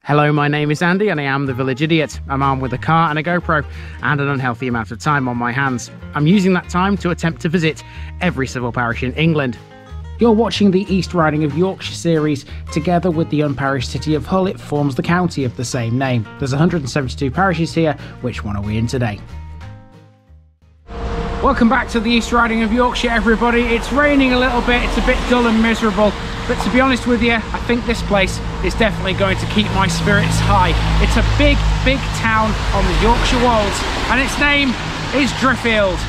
Hello, my name is Andy and I am the Village Idiot. I'm armed with a car and a GoPro and an unhealthy amount of time on my hands. I'm using that time to attempt to visit every civil parish in England. You're watching the East Riding of Yorkshire series. Together with the unparished city of Hull, it forms the county of the same name. There's 172 parishes here. Which one are we in today? Welcome back to the East Riding of Yorkshire, everybody. It's raining a little bit, it's a bit dull and miserable, but to be honest with you, I think this place is definitely going to keep my spirits high. It's a big, big town on the Yorkshire Wolds, and its name is Driffield.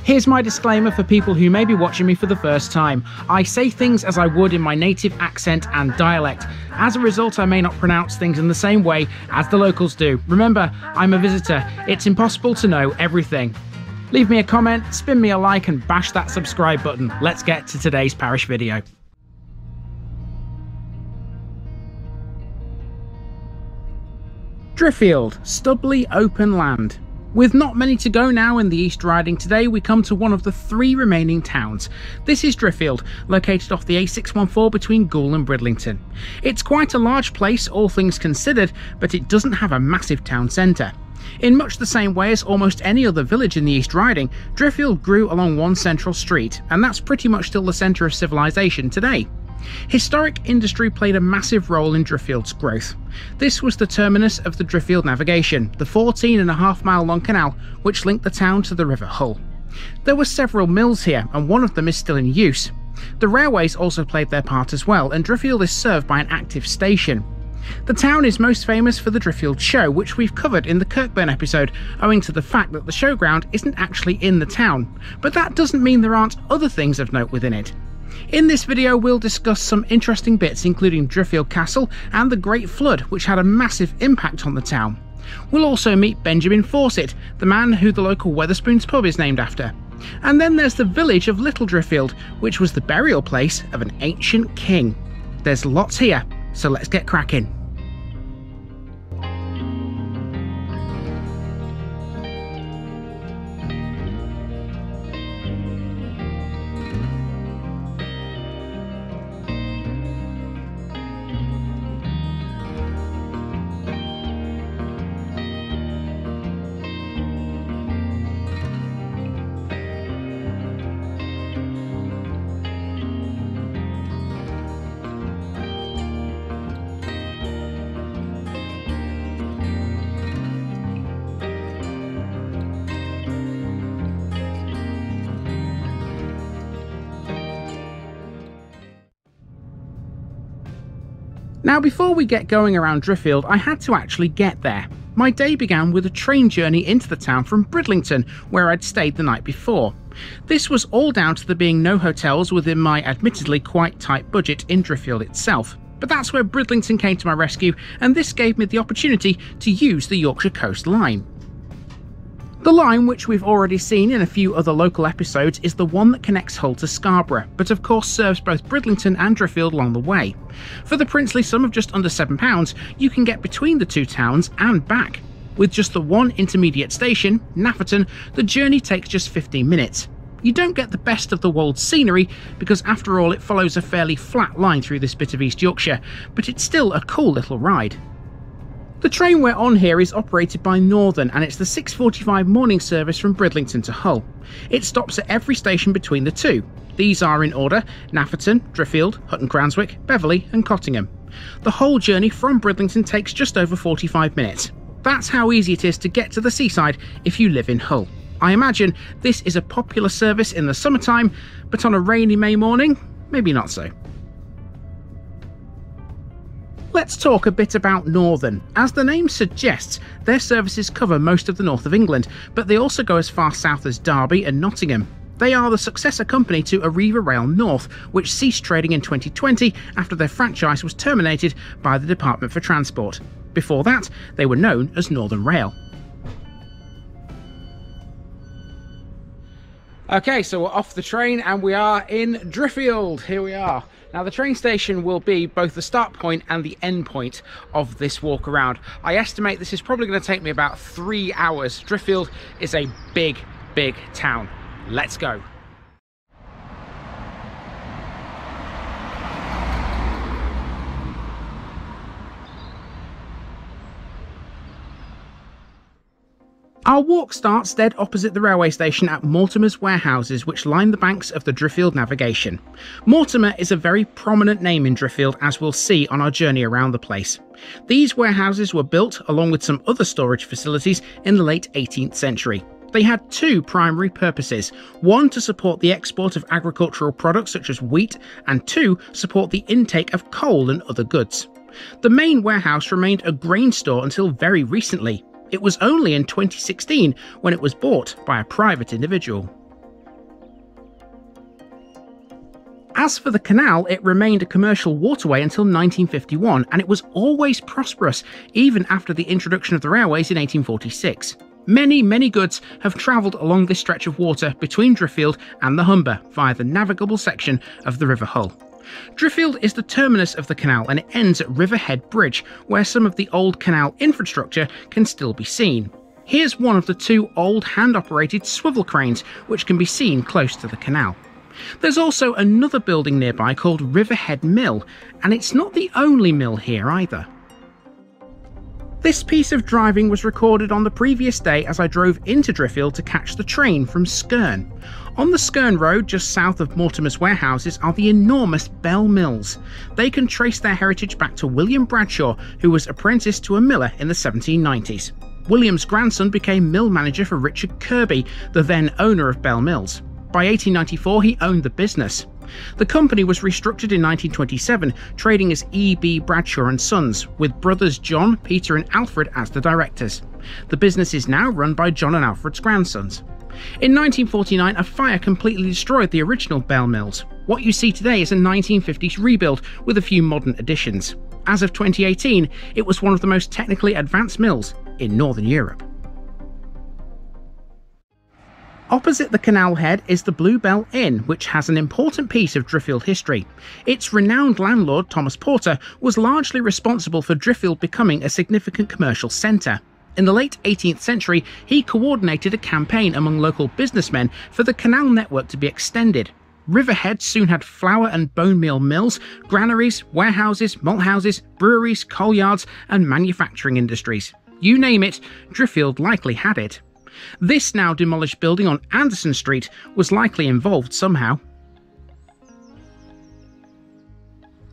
Here's my disclaimer for people who may be watching me for the first time. I say things as I would in my native accent and dialect. As a result, I may not pronounce things in the same way as the locals do. Remember, I'm a visitor. It's impossible to know everything. Leave me a comment, spin me a like and bash that subscribe button. Let's get to today's parish video. Driffield, Stubbly open land. With not many to go now in the East Riding, today we come to one of the three remaining towns. This is Driffield, located off the A614 between Goole and Bridlington. It's quite a large place, all things considered, but it doesn't have a massive town centre. In much the same way as almost any other village in the East Riding, Driffield grew along one central street, and that's pretty much still the centre of civilization today. Historic industry played a massive role in Driffield's growth. This was the terminus of the Driffield Navigation, the 14.5-mile long canal which linked the town to the River Hull. There were several mills here, and one of them is still in use. The railways also played their part as well, and Driffield is served by an active station. The town is most famous for the Driffield Show, which we've covered in the Kirkburn episode, owing to the fact that the showground isn't actually in the town, but that doesn't mean there aren't other things of note within it. In this video we'll discuss some interesting bits, including Driffield Castle and the Great Flood, which had a massive impact on the town. We'll also meet Benjamin Fawcett, the man who the local Wetherspoons pub is named after. And then there's the village of Little Driffield, which was the burial place of an ancient king. There's lots here, so let's get cracking. Now, before we get going around Driffield, I had to actually get there. My day began with a train journey into the town from Bridlington, where I'd stayed the night before. This was all down to there being no hotels within my admittedly quite tight budget in Driffield itself. But that's where Bridlington came to my rescue, and this gave me the opportunity to use the Yorkshire Coast Line. The line, which we've already seen in a few other local episodes, is the one that connects Hull to Scarborough, but of course serves both Bridlington and Driffield along the way. For the princely sum of just under £7, you can get between the two towns and back. With just the one intermediate station, Nafferton, the journey takes just 15 minutes. You don't get the best of the Wolds scenery, because after all it follows a fairly flat line through this bit of East Yorkshire, but it's still a cool little ride. The train we're on here is operated by Northern, and it's the 6:45 morning service from Bridlington to Hull. It stops at every station between the two. These are in order: Nafferton, Driffield, Hutton Cranswick, Beverley and Cottingham. The whole journey from Bridlington takes just over 45 minutes. That's how easy it is to get to the seaside if you live in Hull. I imagine this is a popular service in the summertime, but on a rainy May morning, maybe not so. Let's talk a bit about Northern. As the name suggests, their services cover most of the north of England, but they also go as far south as Derby and Nottingham. They are the successor company to Arriva Rail North, which ceased trading in 2020 after their franchise was terminated by the Department for Transport. Before that, they were known as Northern Rail. Okay, so we're off the train and we are in Driffield. Here we are. Now the train station will be both the start point and the end point of this walk around. I estimate this is probably going to take me about 3 hours. Driffield is a big town. Let's go. Our walk starts dead opposite the railway station at Mortimer's Workhouses, which line the banks of the Driffield Navigation. Mortimer is a very prominent name in Driffield, as we'll see on our journey around the place. These warehouses were built along with some other storage facilities in the late 18th century. They had two primary purposes: one, to support the export of agricultural products such as wheat, and two, support the intake of coal and other goods. The main warehouse remained a grain store until very recently. It was only in 2016 when it was bought by a private individual. As for the canal, it remained a commercial waterway until 1951, and it was always prosperous, even after the introduction of the railways in 1846. Many goods have travelled along this stretch of water between Driffield and the Humber via the navigable section of the River Hull. Driffield is the terminus of the canal, and it ends at Riverhead Bridge, where some of the old canal infrastructure can still be seen. Here's one of the two old hand-operated swivel cranes which can be seen close to the canal. There's also another building nearby called Riverhead Mill, and it's not the only mill here either. This piece of driving was recorded on the previous day as I drove into Driffield to catch the train from Skern. On the Skern Road, just south of Mortimer's Warehouses, are the enormous Bell Mills. They can trace their heritage back to William Bradshaw, who was apprenticed to a miller in the 1790s. William's grandson became mill manager for Richard Kirby, the then owner of Bell Mills. By 1894, he owned the business. The company was restructured in 1927, trading as E.B. Bradshaw and Sons, with brothers John, Peter and Alfred as the directors. The business is now run by John and Alfred's grandsons. In 1949, a fire completely destroyed the original Bell Mills. What you see today is a 1950s rebuild with a few modern additions. As of 2018, it was one of the most technically advanced mills in Northern Europe. Opposite the canal head is the Bluebell Inn, which has an important piece of Driffield history. Its renowned landlord, Thomas Porter, was largely responsible for Driffield becoming a significant commercial centre. In the late 18th century, he coordinated a campaign among local businessmen for the canal network to be extended. Riverhead soon had flour and bone meal mills, granaries, warehouses, malt houses, breweries, coal yards and manufacturing industries. You name it, Driffield likely had it. This now demolished building on Anderson Street was likely involved somehow.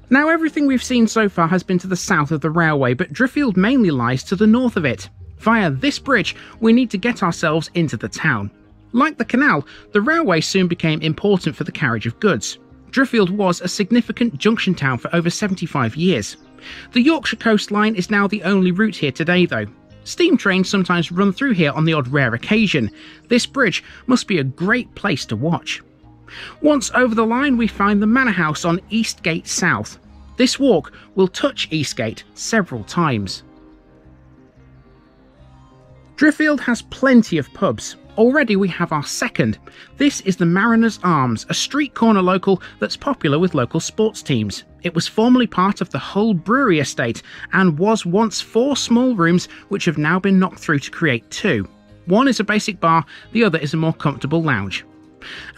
Now, everything we've seen so far has been to the south of the railway, but Driffield mainly lies to the north of it. Via this bridge, we need to get ourselves into the town. Like the canal, the railway soon became important for the carriage of goods. Driffield was a significant junction town for over 75 years. The Yorkshire coastline is now the only route here today though. Steam trains sometimes run through here on the odd rare occasion. This bridge must be a great place to watch. Once over the line, we find the Manor House on Eastgate South. This walk will touch Eastgate several times. Driffield has plenty of pubs. Already we have our second. This is the Mariners Arms, a street corner local that's popular with local sports teams. It was formerly part of the Hull Brewery estate and was once 4 small rooms which have now been knocked through to create 2. One is a basic bar, the other is a more comfortable lounge.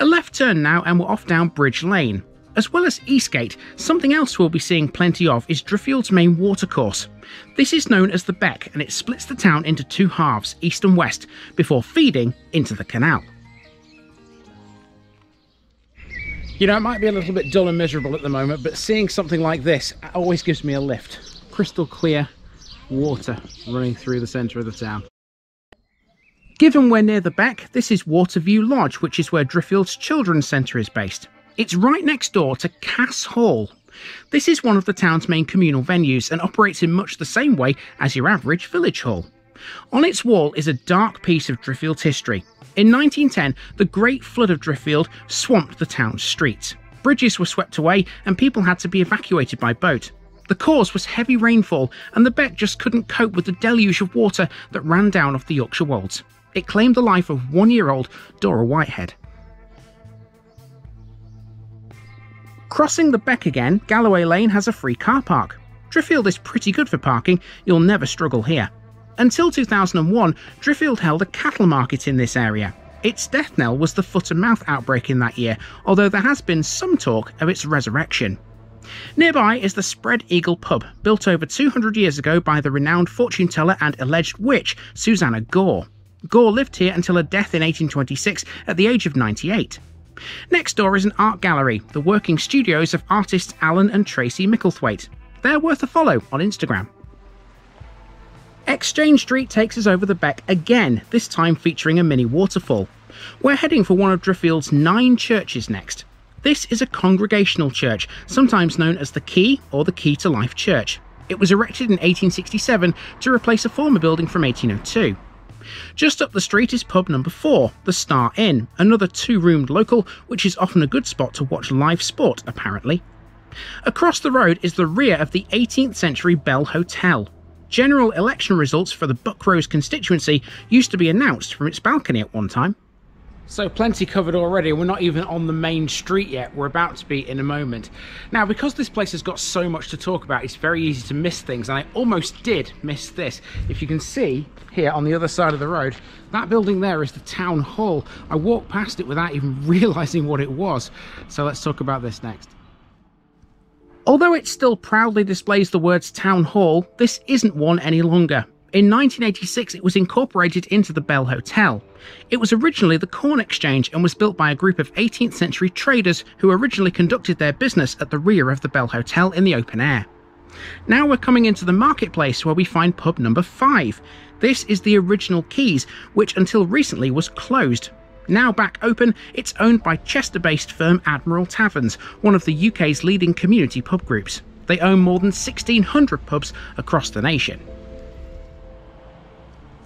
A left turn now and we're off down Bridge Lane. As well as Eastgate, something else we'll be seeing plenty of is Driffield's main watercourse. This is known as the Beck and it splits the town into 2 halves, east and west, before feeding into the canal. You know, it might be a little bit dull and miserable at the moment, but seeing something like this always gives me a lift. Crystal clear water running through the centre of the town. Given we're near the Beck, this is Waterview Lodge, which is where Driffield's Children's Centre is based. It's right next door to Cass Hall. This is one of the town's main communal venues and operates in much the same way as your average village hall. On its wall is a dark piece of Driffield's history. In 1910, the Great Flood of Driffield swamped the town's streets. Bridges were swept away and people had to be evacuated by boat. The cause was heavy rainfall, and the beck just couldn't cope with the deluge of water that ran down off the Yorkshire wolds. It claimed the life of 1-year-old Dora Whitehead. Crossing the beck again, Galloway Lane has a free car park. Driffield is pretty good for parking, you'll never struggle here. Until 2001, Driffield held a cattle market in this area. Its death knell was the foot and mouth outbreak in that year, although there has been some talk of its resurrection. Nearby is the Spread Eagle pub, built over 200 years ago by the renowned fortune teller and alleged witch Susanna Gore. Gore lived here until her death in 1826 at the age of 98. Next door is an art gallery, the working studios of artists Alan and Tracy Micklethwaite. They're worth a follow on Instagram. Exchange Street takes us over the beck again, this time featuring a mini waterfall. We're heading for one of Driffield's 9 churches next. This is a congregational church, sometimes known as the Key or the Key to Life Church. It was erected in 1867 to replace a former building from 1802. Just up the street is pub number 4, the Star Inn, another 2-roomed local which is often a good spot to watch live sport apparently. Across the road is the rear of the 18th century Bell Hotel. General election results for the Buckrose constituency used to be announced from its balcony at one time. So plenty covered already, we're not even on the main street yet, we're about to be in a moment. Now, because this place has got so much to talk about, it's very easy to miss things, and I almost did miss this. If you can see here on the other side of the road, that building there is the town hall. I walked past it without even realising what it was. So let's talk about this next. Although it still proudly displays the words Town Hall, this isn't one any longer. In 1986, it was incorporated into the Bell Hotel. It was originally the Corn Exchange and was built by a group of 18th century traders who originally conducted their business at the rear of the Bell Hotel in the open air. Now we're coming into the marketplace where we find pub number 5. This is the original Keys, which until recently was closed. Now back open, it's owned by Chester-based firm Admiral Taverns, one of the UK's leading community pub groups. They own more than 1,600 pubs across the nation.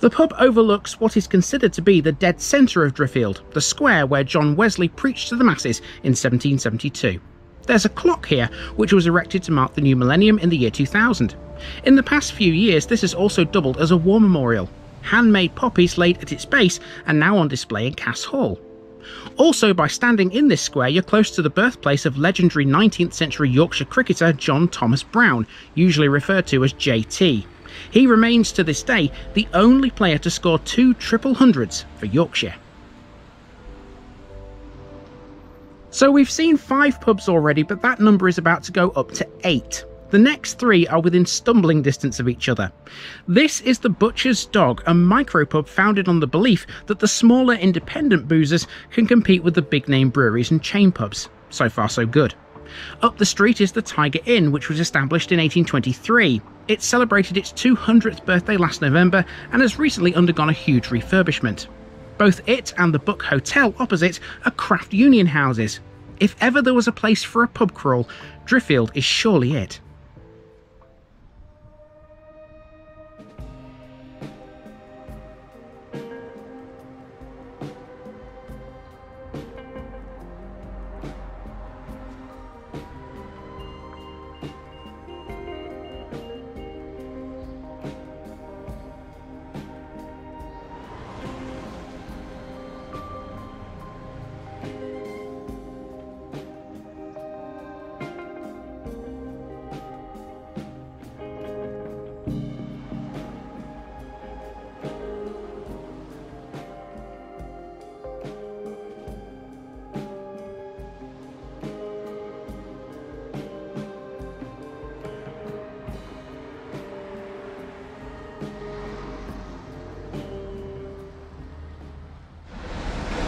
The pub overlooks what is considered to be the dead centre of Driffield, the square where John Wesley preached to the masses in 1772. There's a clock here, which was erected to mark the new millennium in the year 2000. In the past few years, this has also doubled as a war memorial. Handmade poppies laid at its base are now on display in Cass Hall. Also, by standing in this square, you're close to the birthplace of legendary 19th century Yorkshire cricketer John Thomas Brown, usually referred to as JT. He remains to this day the only player to score 2 triple hundreds for Yorkshire. So we've seen 5 pubs already, but that number is about to go up to 8. The next 3 are within stumbling distance of each other. This is the Butcher's Dog, a micropub founded on the belief that the smaller independent boozers can compete with the big name breweries and chain pubs. So far so good. Up the street is the Tiger Inn, which was established in 1823. It celebrated its 200th birthday last November and has recently undergone a huge refurbishment. Both it and the Buck Hotel opposite are craft union houses. If ever there was a place for a pub crawl, Driffield is surely it.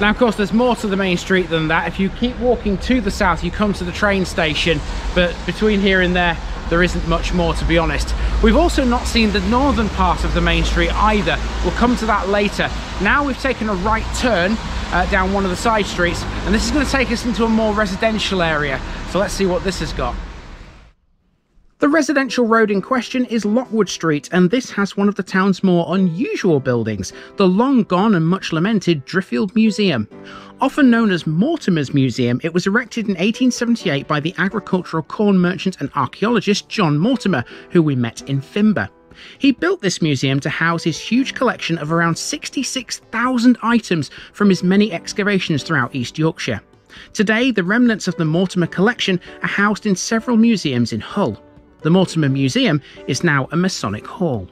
Now, of course, there's more to the main street than that. If you keep walking to the south, you come to the train station, but between here and there isn't much more, to be honest. We've also not seen the northern part of the main street either. We'll come to that later. Now we've taken a right turn down one of the side streets, and this is going to take us into a more residential area. So let's see what this has got. The residential road in question is Lockwood Street, and this has one of the town's more unusual buildings, the long gone and much lamented Driffield Museum. Often known as Mortimer's Museum, it was erected in 1878 by the agricultural corn merchant and archaeologist John Mortimer, who we met in Fimber. He built this museum to house his huge collection of around 66,000 items from his many excavations throughout East Yorkshire. Today, the remnants of the Mortimer collection are housed in several museums in Hull. The Mortimer Museum is now a Masonic hall.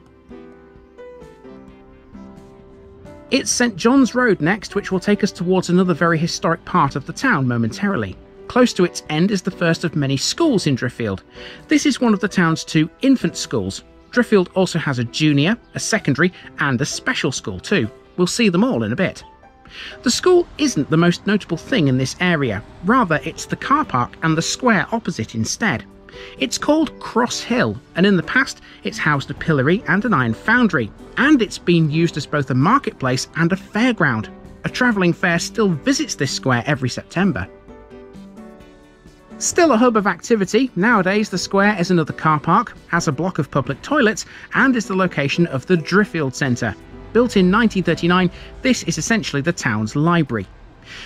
It's St John's Road next, which will take us towards another very historic part of the town momentarily. Close to its end is the first of many schools in Driffield. This is one of the town's 2 infant schools. Driffield also has a junior, a secondary and a special school too. We'll see them all in a bit. The school isn't the most notable thing in this area, rather it's the car park and the square opposite instead. It's called Cross Hill, and in the past it's housed a pillory and an iron foundry, and it's been used as both a marketplace and a fairground. A travelling fair still visits this square every September. Still a hub of activity, nowadays the square is another car park, has a block of public toilets, and is the location of the Driffield Centre. Built in 1939, this is essentially the town's library.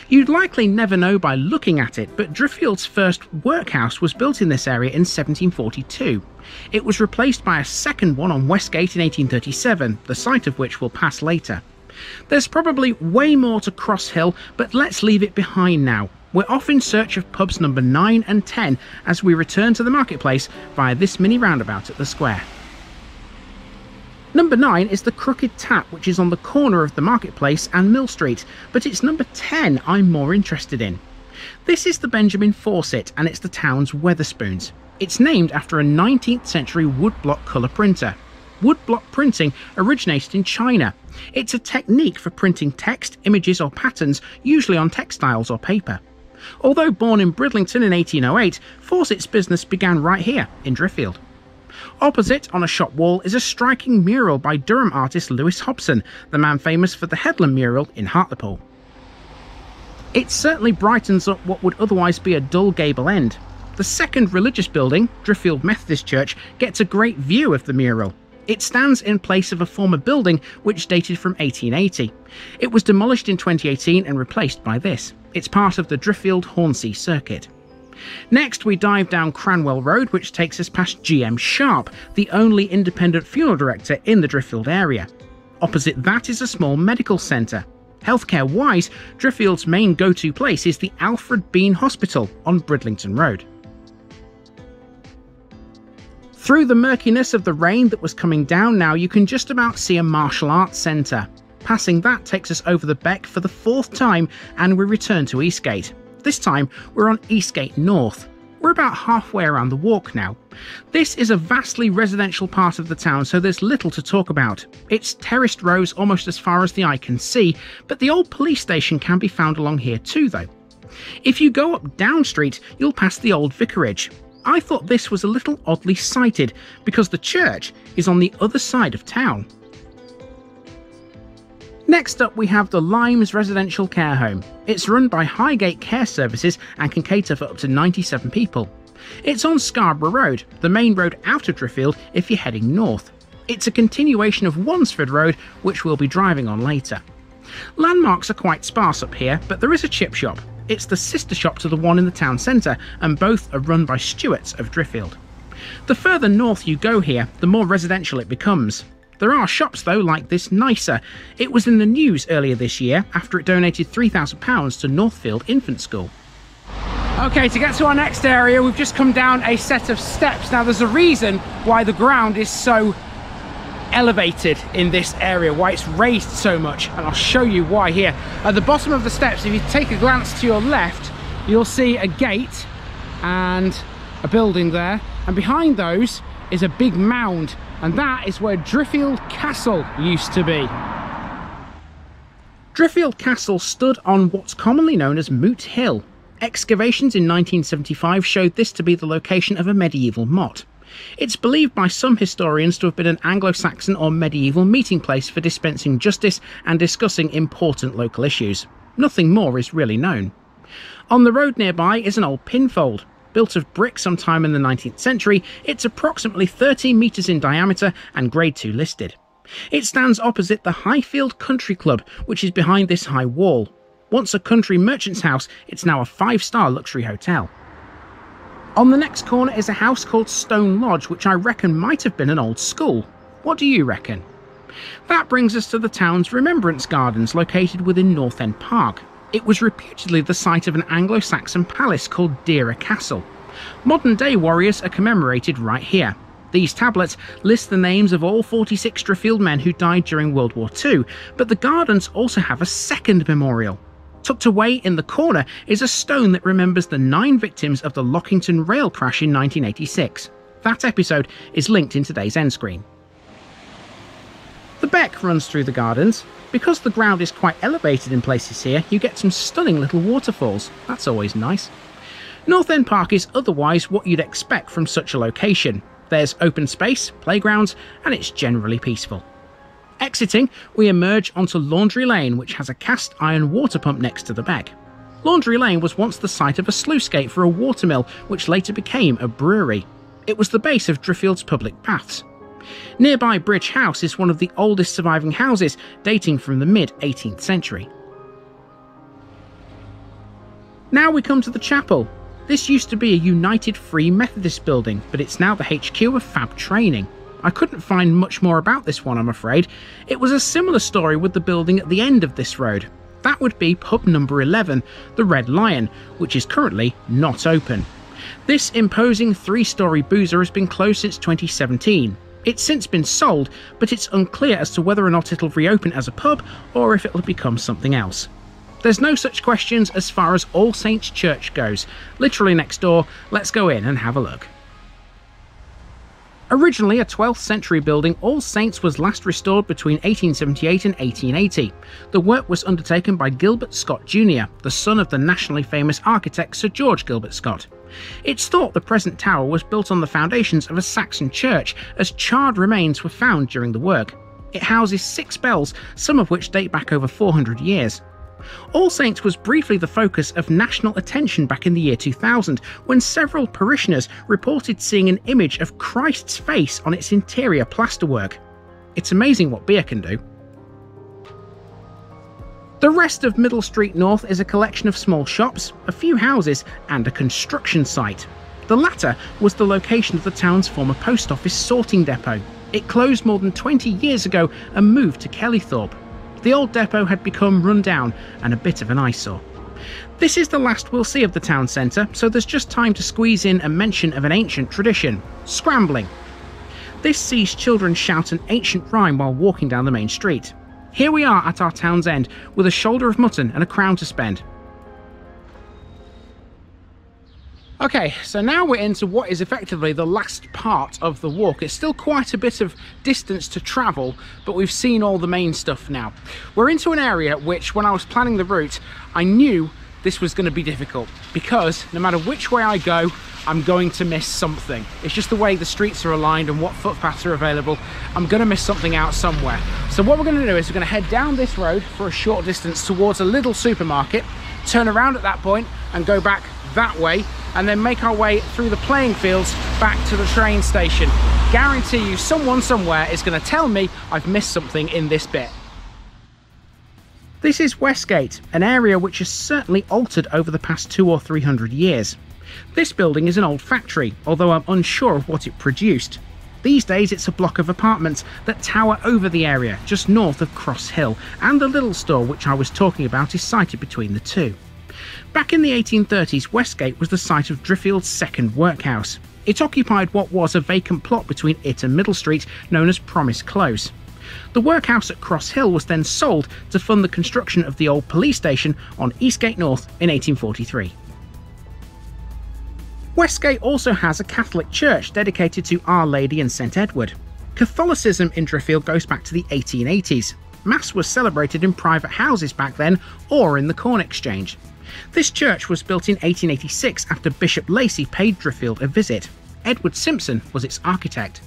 You'd likely never know by looking at it, but Driffield's first workhouse was built in this area in 1742. It was replaced by a second one on Westgate in 1837, the site of which we'll pass later. There's probably way more to Cross Hill, but let's leave it behind now. We're off in search of pubs number 9 and 10 as we return to the marketplace via this mini roundabout at the square. Number 9 is the Crooked Tap, which is on the corner of the marketplace and Mill Street, but it's number 10 I'm more interested in. This is the Benjamin Fawcett, and it's the town's Wetherspoons. It's named after a 19th century woodblock colour printer. Woodblock printing originated in China. It's a technique for printing text, images or patterns, usually on textiles or paper. Although born in Bridlington in 1808, Fawcett's business began right here in Driffield. Opposite, on a shop wall, is a striking mural by Durham artist Lewis Hobson, the man famous for the Headland mural in Hartlepool. It certainly brightens up what would otherwise be a dull gable end. The second religious building, Driffield Methodist Church, gets a great view of the mural. It stands in place of a former building which dated from 1880. It was demolished in 2018 and replaced by this. It's part of the Driffield Hornsey circuit. Next we dive down Cranwell Road, which takes us past GM Sharp, the only independent funeral director in the Driffield area. Opposite that is a small medical centre. Healthcare-wise, Driffield's main go-to place is the Alfred Bean Hospital on Bridlington Road. Through the murkiness of the rain that was coming down now, you can just about see a martial arts centre. Passing that takes us over the beck for the 4th time, and we return to Eastgate. This time we're on Eastgate North. We're about halfway around the walk now. This is a vastly residential part of the town, so there's little to talk about. It's terraced rows almost as far as the eye can see, but the old police station can be found along here too though. If you go up Down Street, you'll pass the old vicarage. I thought this was a little oddly sited, because the church is on the other side of town. Next up we have the Limes Residential Care Home. It's run by Highgate Care Services and can cater for up to 97 people. It's on Scarborough Road, the main road out of Driffield if you're heading north. It's a continuation of Wansford Road, which we'll be driving on later. Landmarks are quite sparse up here, but there is a chip shop. It's the sister shop to the one in the town centre, and both are run by Stewarts of Driffield. The further north you go here, the more residential it becomes. There are shops though, like this Nicer. It was in the news earlier this year after it donated £3,000 to Northfield Infant School. Okay, to get to our next area, we've just come down a set of steps. Now there's a reason why the ground is so elevated in this area, why it's raised so much, and I'll show you why here. At the bottom of the steps, if you take a glance to your left, you'll see a gate and a building there, and behind those is a big mound, and that is where Driffield Castle used to be. Driffield Castle stood on what's commonly known as Moot Hill. Excavations in 1975 showed this to be the location of a medieval motte. It's believed by some historians to have been an Anglo-Saxon or medieval meeting place for dispensing justice and discussing important local issues. Nothing more is really known. On the road nearby is an old pinfold. Built of brick sometime in the 19th century, it's approximately 13 metres in diameter and Grade 2 listed. It stands opposite the Highfield Country Club, which is behind this high wall. Once a country merchant's house, it's now a 5-star luxury hotel. On the next corner is a house called Stone Lodge, which I reckon might have been an old school. What do you reckon? That brings us to the town's Remembrance Gardens, located within North End Park. It was reputedly the site of an Anglo-Saxon palace called Deira Castle. Modern-day warriors are commemorated right here. These tablets list the names of all 46 Driffield men who died during World War II, but the gardens also have a second memorial. Tucked away in the corner is a stone that remembers the 9 victims of the Lockington rail crash in 1986. That episode is linked in today's end screen. The beck runs through the gardens. Because the ground is quite elevated in places here, you get some stunning little waterfalls. That's always nice. North End Park is otherwise what you'd expect from such a location. There's open space, playgrounds, and it's generally peaceful. Exiting, we emerge onto Laundry Lane, which has a cast iron water pump next to the beck. Laundry Lane was once the site of a sluice gate for a watermill, which later became a brewery. It was the base of Driffield's public baths. Nearby Bridge House is one of the oldest surviving houses, dating from the mid-18th century. Now we come to the chapel. This used to be a United Free Methodist building, but it's now the HQ of Fab Training. I couldn't find much more about this one, I'm afraid. It was a similar story with the building at the end of this road. That would be pub number 11, the Red Lion, which is currently not open. This imposing 3-storey boozer has been closed since 2017. It's since been sold, but it's unclear as to whether or not it'll reopen as a pub or if it'll become something else. There's no such questions as far as All Saints Church goes. Literally next door, let's go in and have a look. Originally a 12th century building, All Saints was last restored between 1878 and 1880. The work was undertaken by Gilbert Scott Jr., the son of the nationally famous architect Sir George Gilbert Scott. It's thought the present tower was built on the foundations of a Saxon church, as charred remains were found during the work. It houses 6 bells, some of which date back over 400 years. All Saints was briefly the focus of national attention back in the year 2000, when several parishioners reported seeing an image of Christ's face on its interior plasterwork. It's amazing what beer can do. The rest of Middle Street North is a collection of small shops, a few houses, and a construction site. The latter was the location of the town's former post office sorting depot. It closed more than 20 years ago and moved to Kellythorpe. The old depot had become run down and a bit of an eyesore. This is the last we'll see of the town centre, so there's just time to squeeze in a mention of an ancient tradition: scrambling. This sees children shout an ancient rhyme while walking down the main street. Here we are at our town's end, with a shoulder of mutton and a crown to spend. Okay, so now we're into what is effectively the last part of the walk. It's still quite a bit of distance to travel, but we've seen all the main stuff now. We're into an area which, when I was planning the route, I knew this was going to be difficult, because no matter which way I go, I'm going to miss something. It's just the way the streets are aligned and what footpaths are available. I'm going to miss something out somewhere. So what we're going to do is we're going to head down this road for a short distance towards a little supermarket, turn around at that point and go back that way, and then make our way through the playing fields back to the train station. Guarantee you someone somewhere is going to tell me I've missed something in this bit. This is Westgate, an area which has certainly altered over the past 200 or 300 years. This building is an old factory, although I'm unsure of what it produced. These days it's a block of apartments that tower over the area, just north of Cross Hill, and the little store which I was talking about is sited between the two. Back in the 1830s, Westgate was the site of Driffield's second workhouse. It occupied what was a vacant plot between it and Middle Street, known as Promise Close. The workhouse at Cross Hill was then sold to fund the construction of the old police station on Eastgate North in 1843. Westgate also has a Catholic church dedicated to Our Lady and St Edward. Catholicism in Driffield goes back to the 1880s. Mass was celebrated in private houses back then, or in the Corn Exchange. This church was built in 1886 after Bishop Lacey paid Driffield a visit. Edward Simpson was its architect.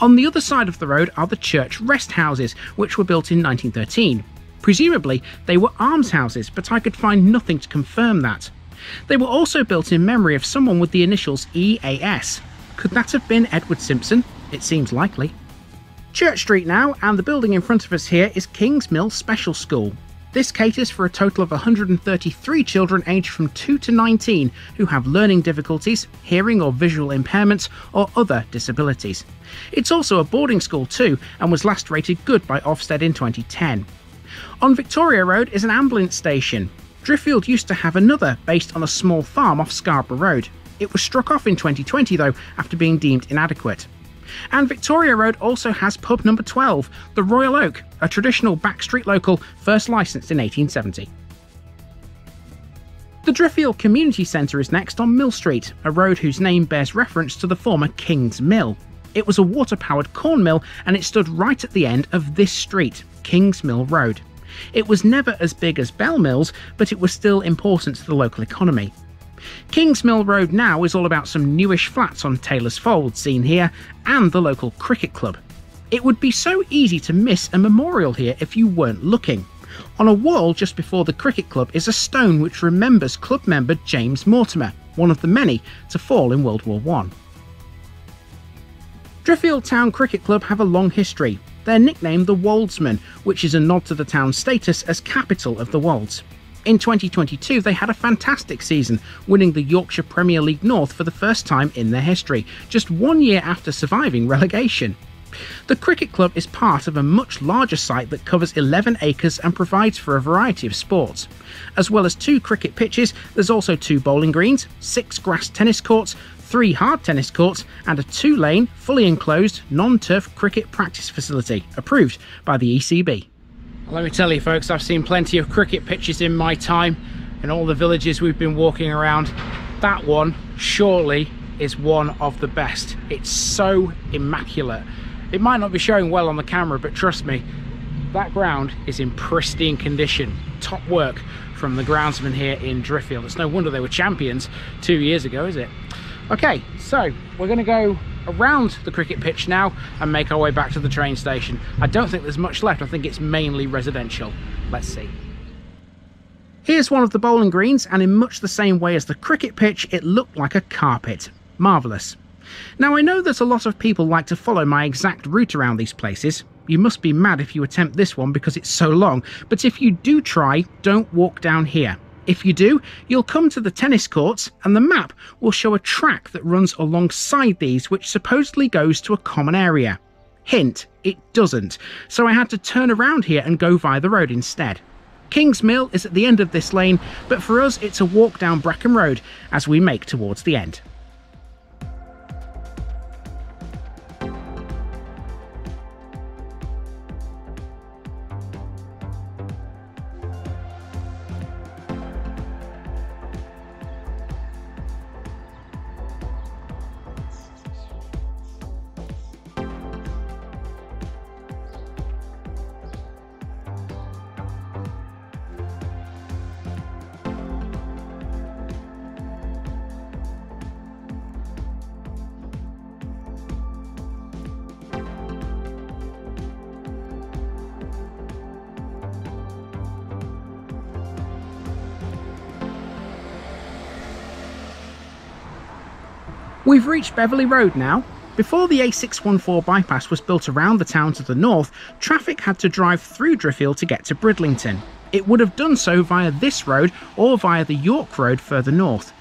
On the other side of the road are the church rest houses, which were built in 1913. Presumably, they were almshouses, but I could find nothing to confirm that. They were also built in memory of someone with the initials EAS. Could that have been Edward Simpson? It seems likely. Church Street now, and the building in front of us here is King's Mill Special School. This caters for a total of 133 children aged from 2 to 19 who have learning difficulties, hearing or visual impairments, or other disabilities. It's also a boarding school too, and was last rated good by Ofsted in 2010. On Victoria Road is an ambulance station. Driffield used to have another based on a small farm off Scarborough Road. It was struck off in 2020 though, after being deemed inadequate. And Victoria Road also has pub number 12, the Royal Oak, a traditional backstreet local first licensed in 1870. The Driffield Community Centre is next on Mill Street, a road whose name bears reference to the former King's Mill. It was a water-powered corn mill and it stood right at the end of this street, King's Mill Road. It was never as big as Bell Mills, but it was still important to the local economy. Kings Mill Road now is all about some newish flats on Taylor's Fold, seen here, and the local cricket club. It would be so easy to miss a memorial here if you weren't looking. On a wall just before the cricket club is a stone which remembers club member James Mortimer, one of the many to fall in World War I. Driffield Town Cricket Club have a long history. They're nicknamed the Woldsmen, which is a nod to the town's status as capital of the Wolds. In 2022 they had a fantastic season, winning the Yorkshire Premier League North for the first time in their history, just 1 year after surviving relegation. The cricket club is part of a much larger site that covers 11 acres and provides for a variety of sports. As well as 2 cricket pitches, there's also 2 bowling greens, 6 grass tennis courts, 3 hard tennis courts, and a 2-lane, fully enclosed, non-turf cricket practice facility, approved by the ECB. Let me tell you folks, I've seen plenty of cricket pitches in my time, in all the villages we've been walking around. That one surely is one of the best. It's so immaculate. It might not be showing well on the camera, but trust me, that ground is in pristine condition. Top work from the groundsman here in Driffield. It's no wonder they were champions 2 years ago, is it? Okay, so we're going to go around the cricket pitch now and make our way back to the train station. I don't think there's much left. I think it's mainly residential. Let's see. Here's one of the bowling greens, and in much the same way as the cricket pitch, it looked like a carpet. Marvellous. Now I know that a lot of people like to follow my exact route around these places. You must be mad if you attempt this one because it's so long, but if you do try, don't walk down here. If you do, you'll come to the tennis courts and the map will show a track that runs alongside these, which supposedly goes to a common area. Hint, it doesn't, so I had to turn around here and go via the road instead. King's Mill is at the end of this lane, but for us it's a walk down Brackham Road as we make towards the end. We've reached Beverley Road now. Before the A614 bypass was built around the town to the north, traffic had to drive through Driffield to get to Bridlington. It would have done so via this road or via the York Road further north.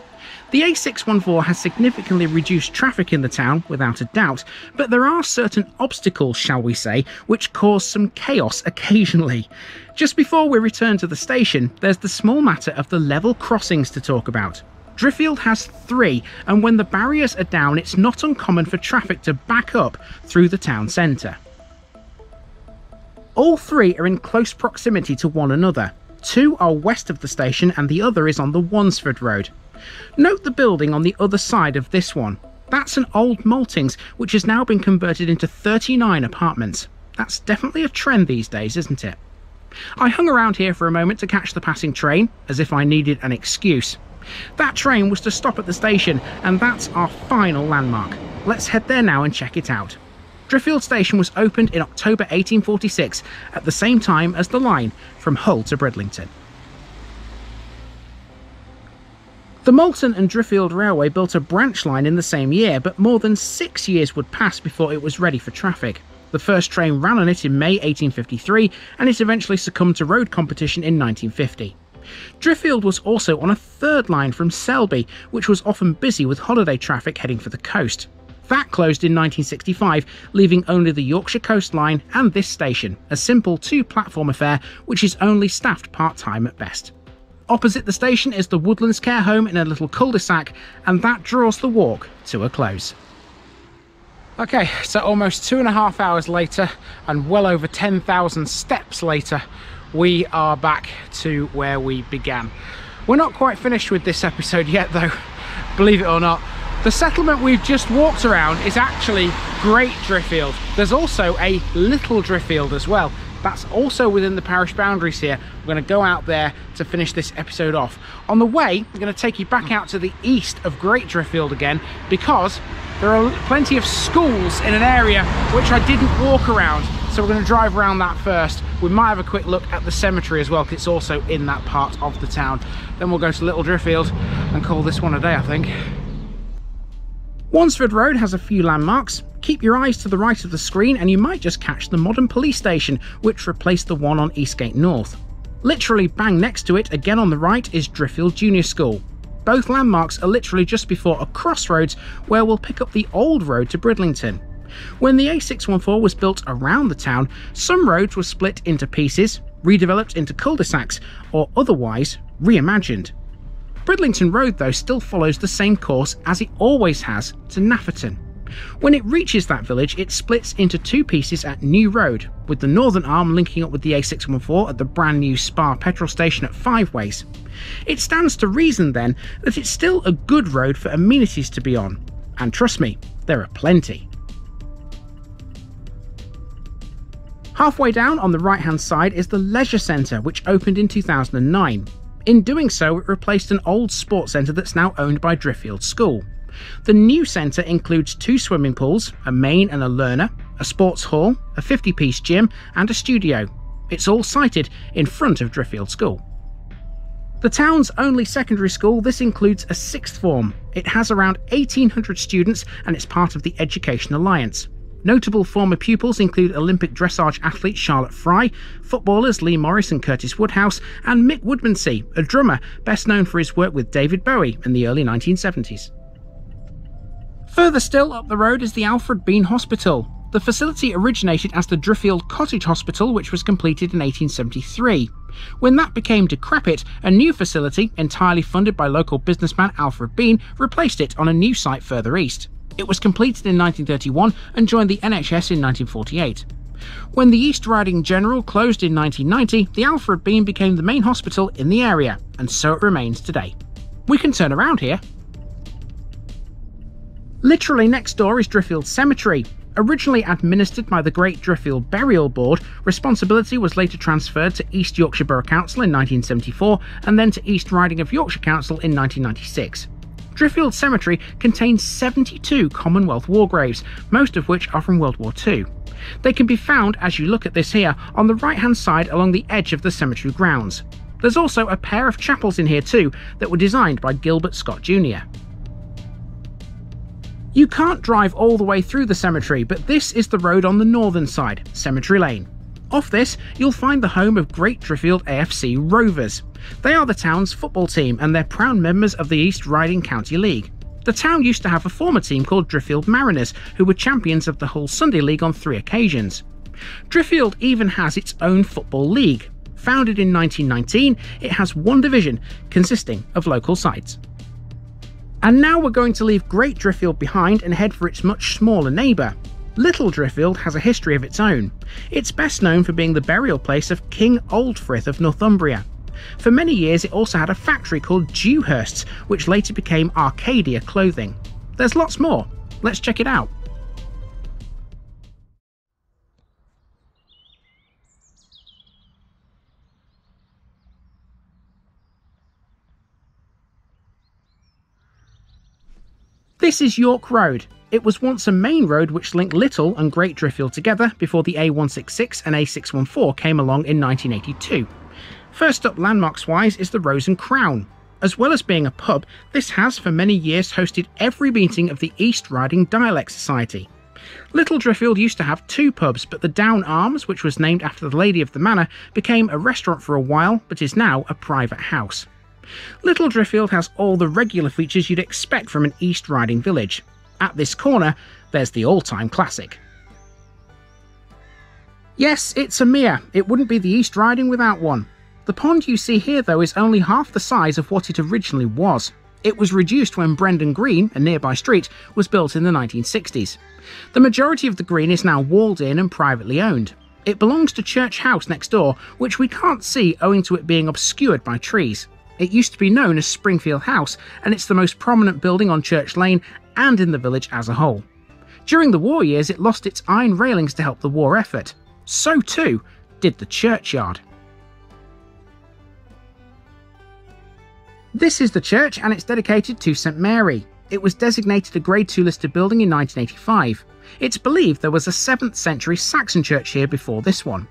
The A614 has significantly reduced traffic in the town, without a doubt, but there are certain obstacles, shall we say, which cause some chaos occasionally. Just before we return to the station, there's the small matter of the level crossings to talk about. Driffield has 3, and when the barriers are down, it's not uncommon for traffic to back up through the town centre. All 3 are in close proximity to one another. 2 are west of the station and the other is on the Wansford Road. Note the building on the other side of this one. That's an old maltings which has now been converted into 39 apartments. That's definitely a trend these days, isn't it? I hung around here for a moment to catch the passing train, as if I needed an excuse. That train was to stop at the station, and that's our final landmark. Let's head there now and check it out. Driffield Station was opened in October 1846, at the same time as the line from Hull to Bridlington. The Malton and Driffield Railway built a branch line in the same year, but more than 6 years would pass before it was ready for traffic. The first train ran on it in May 1853, and it eventually succumbed to road competition in 1950. Driffield was also on a third line from Selby, which was often busy with holiday traffic heading for the coast. That closed in 1965, leaving only the Yorkshire coastline and this station, a simple two-platform affair which is only staffed part-time at best. Opposite the station is the Woodlands Care Home in a little cul-de-sac, and that draws the walk to a close. Okay, so almost 2.5 hours later and well over 10,000 steps later, we are back to where we began. We're not quite finished with this episode yet though, believe it or not. The settlement we've just walked around is actually Great Driffield. There's also a Little Driffield as well. That's also within the parish boundaries here. We're going to go out there to finish this episode off. On the way, I'm going to take you back out to the east of Great Driffield again, because there are plenty of schools in an area which I didn't walk around. So we're going to drive around that first. We might have a quick look at the cemetery as well, because it's also in that part of the town. Then we'll go to Little Driffield and call this one a day, I think. Wansford Road has a few landmarks. Keep your eyes to the right of the screen and you might just catch the modern police station, which replaced the one on Eastgate North. Literally bang next to it, again on the right, is Driffield Junior School. Both landmarks are literally just before a crossroads where we'll pick up the old road to Bridlington. When the A614 was built around the town, some roads were split into pieces, redeveloped into cul-de-sacs, or otherwise reimagined. Bridlington Road though still follows the same course as it always has to Nafferton. When it reaches that village, it splits into two pieces at New Road, with the northern arm linking up with the A614 at the brand new Spa petrol station at Five Ways. It stands to reason then that it's still a good road for amenities to be on, and trust me, there are plenty. Halfway down on the right hand side is the Leisure Centre, which opened in 2009. In doing so, it replaced an old sports centre that's now owned by Driffield School. The new centre includes 2 swimming pools, a main and a learner, a sports hall, a 50-piece gym and a studio. It's all sited in front of Driffield School. The town's only secondary school, this includes a 6th form. It has around 1,800 students and it's part of the Education Alliance. Notable former pupils include Olympic dressage athlete Charlotte Fry, footballers Lee Morris and Curtis Woodhouse, and Mick Woodmansey, a drummer best known for his work with David Bowie in the early 1970s. Further still up the road is the Alfred Bean Hospital. The facility originated as the Driffield Cottage Hospital, which was completed in 1873. When that became decrepit, a new facility, entirely funded by local businessman Alfred Bean, replaced it on a new site further east. It was completed in 1931 and joined the NHS in 1948. When the East Riding General closed in 1990, the Alfred Bean became the main hospital in the area, and so it remains today. We can turn around here. Literally next door is Driffield Cemetery. Originally administered by the Great Driffield Burial Board, responsibility was later transferred to East Yorkshire Borough Council in 1974 and then to East Riding of Yorkshire Council in 1996. Driffield Cemetery contains 72 Commonwealth war graves, most of which are from World War II. They can be found, as you look at this here, on the right hand side along the edge of the cemetery grounds. There's also a pair of chapels in here too that were designed by Gilbert Scott Jr. You can't drive all the way through the cemetery, but this is the road on the northern side, Cemetery Lane. Off this, you'll find the home of Great Driffield AFC Rovers. They are the town's football team and they're proud members of the East Riding County League. The town used to have a former team called Driffield Mariners, who were champions of the Hull Sunday League on 3 occasions. Driffield even has its own football league. Founded in 1919, it has one division consisting of local sides. And now we're going to leave Great Driffield behind and head for its much smaller neighbour. Little Driffield has a history of its own. It's best known for being the burial place of King Aldfrith of Northumbria. For many years it also had a factory called Dewhurst's, which later became Arcadia Clothing. There's lots more. Let's check it out. This is York Road. It was once a main road which linked Little and Great Driffield together before the A166 and A614 came along in 1982. First up landmarks wise is the Rose and Crown. As well as being a pub, this has for many years hosted every meeting of the East Riding Dialect Society. Little Driffield used to have 2 pubs, but the Down Arms, which was named after the lady of the manor, became a restaurant for a while, but is now a private house. Little Driffield has all the regular features you'd expect from an East Riding village. At this corner, there's the all-time classic. Yes, it's a mere. It wouldn't be the East Riding without one. The pond you see here, though, is only half the size of what it originally was. It was reduced when Brendan Green, a nearby street, was built in the 1960s. The majority of the green is now walled in and privately owned. It belongs to Church House next door, which we can't see owing to it being obscured by trees. It used to be known as Springfield House, and it's the most prominent building on Church Lane and in the village as a whole. During the war years, it lost its iron railings to help the war effort. So too did the churchyard. This is the church, and it's dedicated to St Mary. It was designated a Grade 2 listed building in 1985. It's believed there was a 7th century Saxon church here before this one.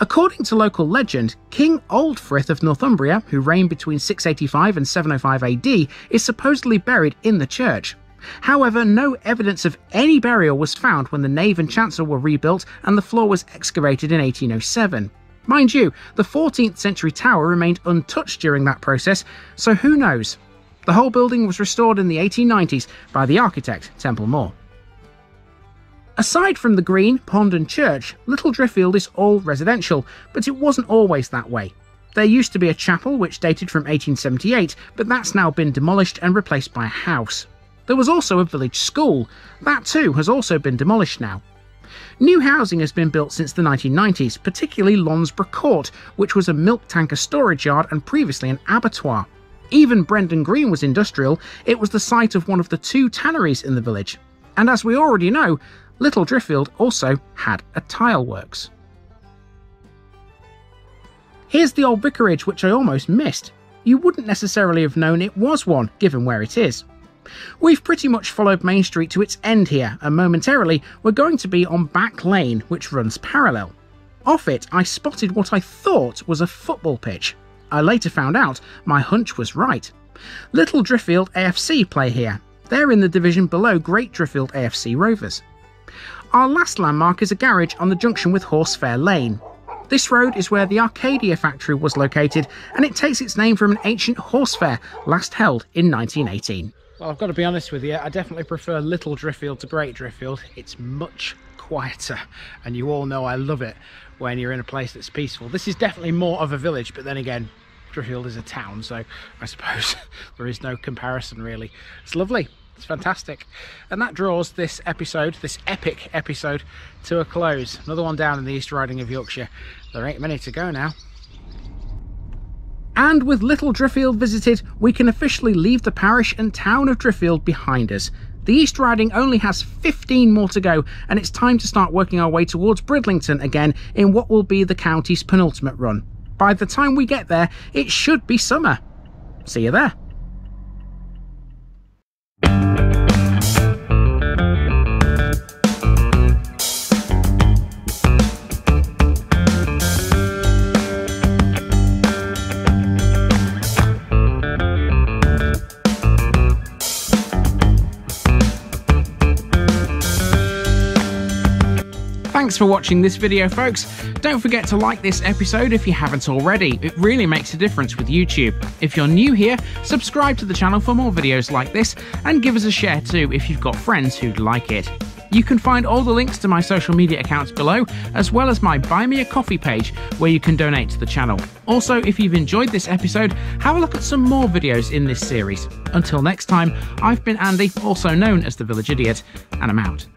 According to local legend, King Aldfrith of Northumbria, who reigned between 685 and 705 AD, is supposedly buried in the church. However, no evidence of any burial was found when the nave and chancel were rebuilt and the floor was excavated in 1807. Mind you, the 14th century tower remained untouched during that process, so who knows? The whole building was restored in the 1890s by the architect Temple Moore. Aside from the green, pond and church, Little Driffield is all residential, but it wasn't always that way. There used to be a chapel which dated from 1878, but that's now been demolished and replaced by a house. There was also a village school. That too has also been demolished now. New housing has been built since the 1990s, particularly Lonsborough Court, which was a milk tanker storage yard and previously an abattoir. Even Brendan Green was industrial. It was the site of one of the 2 tanneries in the village. And as we already know, Little Driffield also had a tile works. Here's the old vicarage, which I almost missed. You wouldn't necessarily have known it was one, given where it is. We've pretty much followed Main Street to its end here, and momentarily we're going to be on Back Lane, which runs parallel. Off it, I spotted what I thought was a football pitch. I later found out my hunch was right. Little Driffield AFC play here. They're in the division below Great Driffield AFC Rovers. Our last landmark is a garage on the junction with Horsefair Lane. This road is where the Arcadia factory was located, and it takes its name from an ancient horse fair last held in 1918. Well, I've got to be honest with you, I definitely prefer Little Driffield to Great Driffield. It's much quieter, and you all know I love it when you're in a place that's peaceful. This is definitely more of a village, but then again, Driffield is a town, so I suppose there is no comparison really. It's lovely, it's fantastic. And that draws this episode, this epic episode, to a close. Another one down in the East Riding of Yorkshire. There ain't many to go now. And with Little Driffield visited, we can officially leave the parish and town of Driffield behind us. The East Riding only has 15 more to go, and it's time to start working our way towards Bridlington again in what will be the county's penultimate run. By the time we get there, it should be summer. See you there. Thanks for watching this video, folks. Don't forget to like this episode if you haven't already. It really makes a difference with YouTube. If you're new here, subscribe to the channel for more videos like this, and give us a share too if you've got friends who'd like it. You can find all the links to my social media accounts below, as well as my Buy Me a Coffee page where you can donate to the channel. Also, if you've enjoyed this episode, have a look at some more videos in this series. Until next time, I've been Andy, also known as the Village Idiot, and I'm out.